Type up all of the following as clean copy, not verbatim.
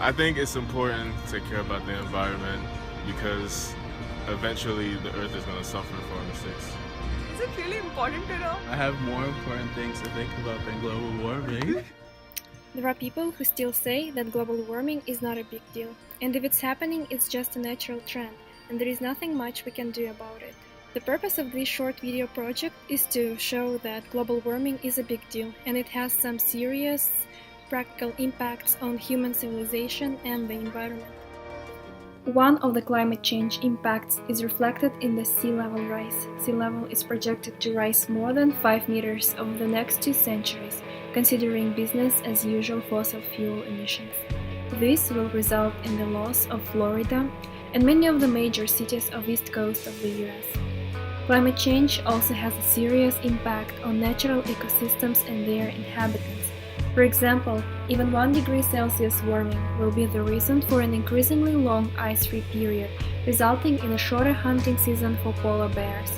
I think it's important to care about the environment because eventually the earth is going to suffer for our mistakes. Is it really important to know? I have more important things to think about than global warming. There are people who still say that global warming is not a big deal, and if it's happening, it's just a natural trend, and there is nothing much we can do about it. The purpose of this short video project is to show that global warming is a big deal, and it has some serious practical impacts on human civilization and the environment. One of the climate change impacts is reflected in the sea level rise. Sea level is projected to rise more than 5 meters over the next 2 centuries, considering business as usual fossil fuel emissions. This will result in the loss of Florida and many of the major cities of east coast of the US. Climate change also has a serious impact on natural ecosystems and their inhabitants. For example, even 1 degree Celsius warming will be the reason for an increasingly long ice-free period, resulting in a shorter hunting season for polar bears.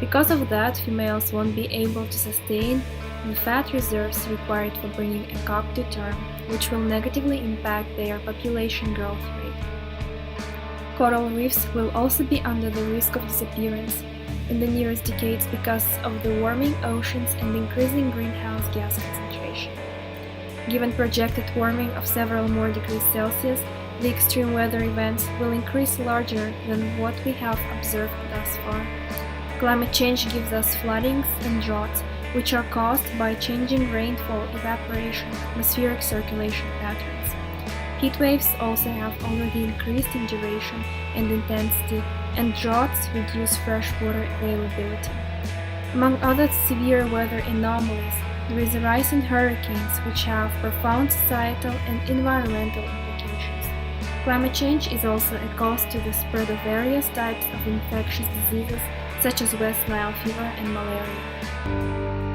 Because of that, females won't be able to sustain the fat reserves required for bringing a cub to term, which will negatively impact their population growth rate. Coral reefs will also be under the risk of disappearance in the nearest decades because of the warming oceans and increasing greenhouse gas concentration. Given projected warming of several more degrees Celsius, the extreme weather events will increase larger than what we have observed thus far. Climate change gives us floodings and droughts, which are caused by changing rainfall, evaporation, atmospheric circulation patterns. Heat waves also have already increased in duration and intensity, and droughts reduce freshwater availability. Among other severe weather anomalies, there is a rise in hurricanes, which have profound societal and environmental implications. Climate change is also a cause to the spread of various types of infectious diseases, such as West Nile fever and malaria.